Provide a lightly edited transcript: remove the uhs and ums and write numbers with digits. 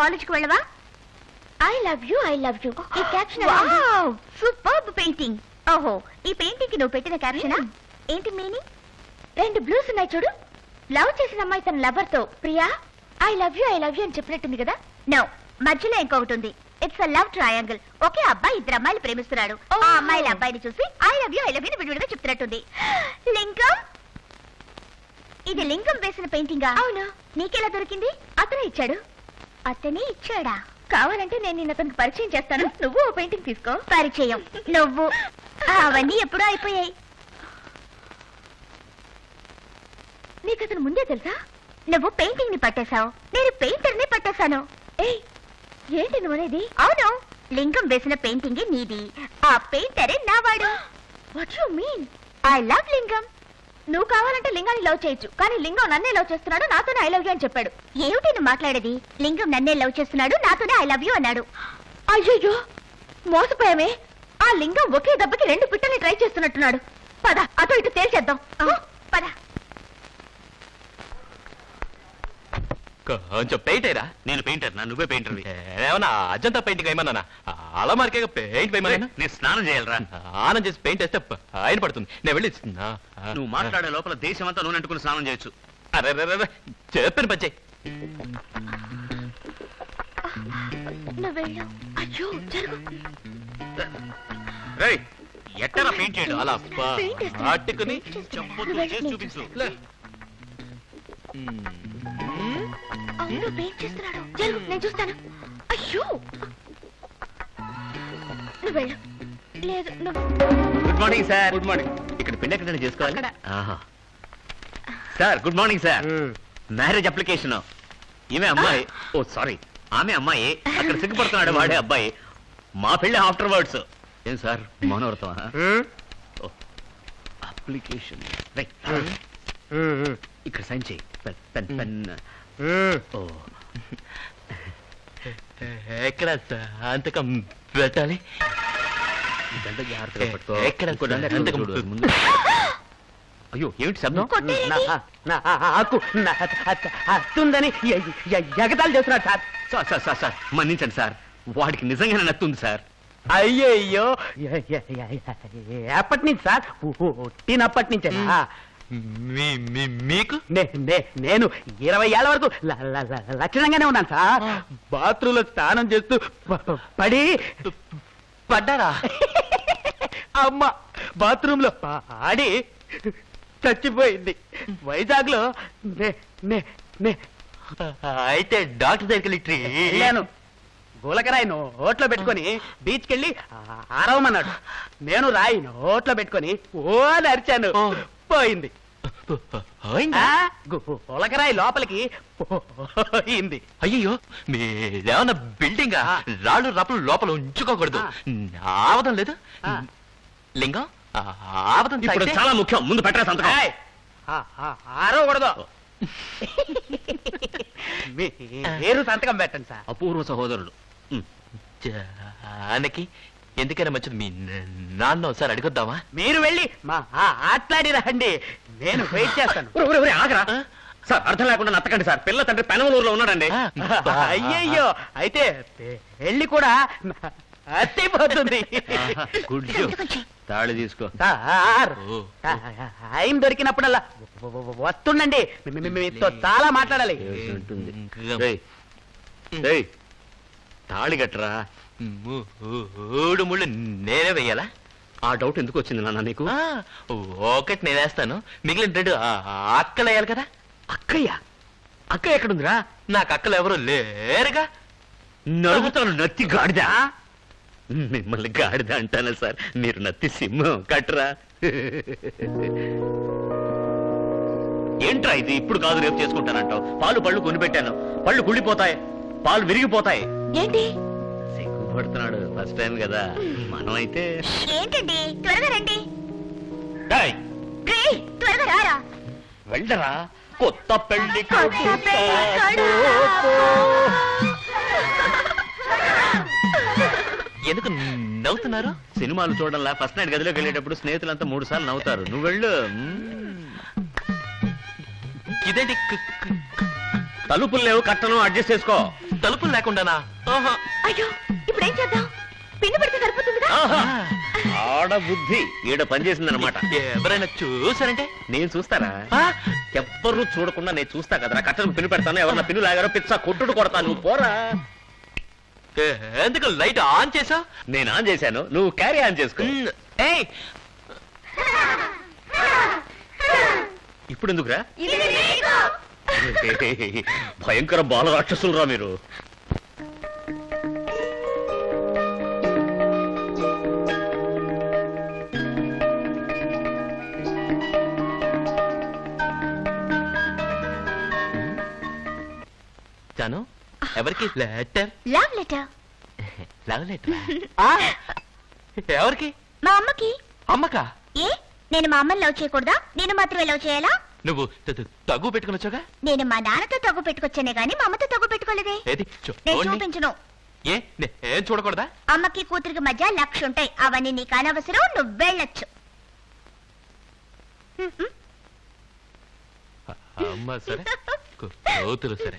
కాలేజ్కి వెళ్ళవా? I love you ఈ క్యాప్షన్ సూపర్బ్ పెయింటింగ్. ఓహో, ఈ పెయింటింగ్ కి నువ్వు పెట్టిన క్యాప్షనా? ఏంటి మీనింగ్? 2 బ్లూస్ ఉన్నాయి చూడు. లవ్ చేసిన అమ్మాయి తన లవర్ తో ప్రియా ఐ లవ్ యూ అని చెప్పినట్టుంది కదా. నో, మధ్యలో ఇంకొకటి ఉంది. It's a love triangle. ఒకే అబ్బాయి 2 అమ్మాయిలు ప్రేమిస్తున్నాడు. ఆ అమ్మాయిల అబ్బాయిని చూసి ఐ లవ్ యూ విడివిడిగా చెప్తున్నట్టుంది. లింగం, ఇది లింగం వేసిన పెయింటింగా? అవును. నీకెలా దొరికింది? అతనే ఇచ్చాడు. అతనే ఇచ్చాడా? కావాలంటే నేను నిన్న అతనికి పరిచయం చేస్తాను. నువ్వు ఓ పెయింటింగ్ తీసుకో. పరిచయం నువ్వు? అవన్నీ ఎప్పుడూ అయిపోయాయి. నీకు అతను ముందే తెలుసా? నువ్వు పెయింటింగ్ ని పట్టేశావు, నేను పెయింటర్ ని పట్టేశాను. ఏయ్, ఏంటి నువ్వు అనేది? అవును, లింగం వేసిన పెయింటింగ్ నీది, ఆ పెయింటరే నావాడు. What you mean? I love Lingam. నువ్వు కావాలంటే లింగాన్ని లవ్ చేయొచ్చు, కానీ లింగం నన్నే లవ్ చేస్తున్నాడు, నాతోనే ఐ లవ్ యూ అని చెప్పాడు. ఏమిటి నువ్వు మాట్లాడేది? లింగం నన్నే లవ్ చేస్తున్నాడు, నాతోనే ఐ లవ్ యూ అన్నాడు. అయ్యో, మోసపోయామే. ఆ లింగం ఒకే దెబ్బకి 2 పిట్టల్ని ట్రై చేస్తున్నట్టున్నాడు. పద, అటు ఇటు తేల్చేద్దాం. పద. కొంచెం పెయింట్ అయ్యరా. నేను పెయింటర్ నా, నువ్వే పెయింటర్. ఏమన్నా అజంతా పెయింటింగ్ ఏమన్నా? అలా మార్కే పెయింట్ వేయమన్నా. నేను స్నానం చేయాలరా. ఆనం చేసి పెయింట్ వేస్తే ఆయన పడుతుంది. నేను వెళ్ళి నువ్వు మాట్లాడే లోపల దేశం అంతా నూనె అంటుకుని స్నానం చేయొచ్చు. అరే చెప్పిన పచ్చే. ఎట్టరా పెయింట్ చేయడం? అలా పట్టుకుని చూపించు. నేను చూస్తాను. అయ్యో, నువ్వు వెళ్ళు. లేదు, good morning sir. Good morning. ఇక్కడ పిండి ఎక్కడ చేసుకోవాలి? Sir good morning sir. Marriage application. ఈమె అమ్మాయి, ఓ సారీ, ఆమె అమ్మాయి. అక్కడ సిగ్గుపడుతున్నాడు వాడే అబ్బాయి. మా పెళ్లి ఆఫ్టర్ వర్డ్స్. ఏం సార్ మౌనవ్రతం? అప్లికేషన్ ఇక్కడ సైన్ చేయి. Pen pen. ఓ, ఎక్కడ అంతకం పెట్టాలి? జాగ్రత్తగా పట్టుకో. ఎక్కడ ముందు. అయ్యో, ఏమిటి శబ్దం? నాకు అత్తుందని ఎగతాలు చేస్తున్నాడు sir. Sir sir sir sir మన్నించండి సార్, వాడికి నిజంగానే నత్తుంది సార్. అయ్యయ్యో, ఎప్పటి నుంచి సార్? పుట్టినప్పటి నుంచే. మీకు నేను 20 ఏళ్ల వరకు లక్షణంగానే ఉన్నాను సార్. బాత్రూంలో స్నానం చేస్తూ పడ్డారా? అమ్మ బాత్రూమ్ లో పడి చచ్చిపోయింది. వైజాగ్ లో అయితే డాక్టర్ దగ్గరికి వెళ్ళాను. గోలకరాయి నోట్లో పెట్టుకొని బీచ్కి వెళ్ళి ఆరవమన్నాడు. నేను రాయి నోట్లో పెట్టుకొని ఓ నరిచాను, పోయింది. గోలకరాయి లోపలికి పోయింది. అయ్యో, మీరేమన్నా బిల్డింగ్ రాళ్ళు రప్పలు లోపల ఉంచుకోకూడదు. ఆవదం లేదు లింగం, ఆవదం ఇప్పుడు చాలా ముఖ్యం. ముందు పెట్టరా సంతకం. ఆరవకూడదు. మీరు సంతకం పెట్టండి సార్. అపూర్వ సహోదరుడు. జానకి, ఎందుకైనా మంచిది మీ నాన్న ఒకసారి అడిగొద్దామా? మీరు వెళ్ళి ఆట్లాడి రండి, నేను వెయిట్ చేస్తాను. ఆగరా సార్, అర్థం లేకుండా నత్తకండి సార్. పిల్ల తండ్రి పెనమలూరులో ఉన్నాడండి. అయ్యయ్యో, అయితే పెళ్లి కూడా అత్తిపోతుంది. తాళి తీసుకో సార్. టైం దొరికినప్పుడల్లా వస్తుండండి, మీతో చాలా మాట్లాడాలి. తాళి కట్టరా. 3 ముళ్ళు నేనే వెయ్యాలా? ఆ డౌట్ ఎందుకు వచ్చింది నాన్న నీకు? ఒకటి నేనేస్తాను, మిగిలిన 2 అక్కలు వేయాలి కదా. అక్కయ్య? అక్క ఎక్కడుందిరా? నాకు అక్కలు ఎవరు లేరుగా. నడుగుతాను నత్తి గాడిదా. మిమ్మల్ని గాడిద అంటానా సార్? మీరు నత్తి సింహం. కట్టరా. ఏంట్రా ఇది? ఇప్పుడు కాదు రేపు చేసుకుంటానంటావు. పళ్ళు కొనిపెట్టాను, పళ్ళు కుళ్ళిపోతాయి, పాలు విరిగిపోతాయి. ఏంటి సిగ్గుపడుతున్నాడు, ఫస్ట్ టైం కదా. మనం అయితే ఏంటండి, త్వరగా రండి. డేయ్, త్వరగా రారా. వెళ్ళరా. కొత్త పెళ్లి ఎందుకు నవ్వుతున్నారు? సినిమాలు చూడాలా? ఫస్ట్ నైట్ గదిలోకి వెళ్ళేటప్పుడు స్నేహితులంతా 3 సార్లు నవ్వుతారు. నువ్వు వెళ్ళు. ఇదేంటి? తలుపులు లేవు, కట్టను అడ్జస్ట్ చేసుకో. తలుపులు లేకుండానా? ఆహా. అయ్యో ఇప్పుడు ఏం చేద్దాం? పిన్ను పెడితే సరిపోతుందిగా. ఆడ బుద్ధి ఈడ పనిచేసిందనమాట. ఎవరైనా చూసారంటే నేను చూస్తారా? ఎవ్వరూ చూడకుండా నేను చూస్తా కదరా. కట్టను పిన్ను పెడతాను, ఎవరన్నా పిన్ను లాగారో పిచ్చా కొట్టుడు కొడతాను. నువ్వు పోరా. ఎందుకు లైట్ ఆన్ చేసా? నేను ఆన్ చేశాను, నువ్వు క్యారీ ఆన్ చేసుకో. ఏయ్ ఇప్పుడు ఎందుకురా? భయంకర బాల రాక్షసులు రా మీరు. జాను, ఎవరికి letter? Love letter. Love letter ఎవరికి? మా అమ్మకి. అమ్మకా? ఏ నేను మా అమ్మని లవ్ చేయకూడదా? నేను మాత్రమే లవ్ చేయాలా? నువ్వు తగ్గు పెట్టుకుని వచ్చాగా? నేను మా నాన్నతో తగ్గు పెట్టుకొచ్చానే గానీ మా అమ్మతో తగ్గు పెట్టుకోలేదే. ఏది నేను చూపించను. ఏ ఏం చూడకూడదా? అమ్మకి కూతురికి మధ్య 1,00,000 ఉంటాయి. అవన్నీ నీకు అనవసరం, నువ్వు వెళ్ళొచ్చు. అమ్మ సరే, కూతురు సరే.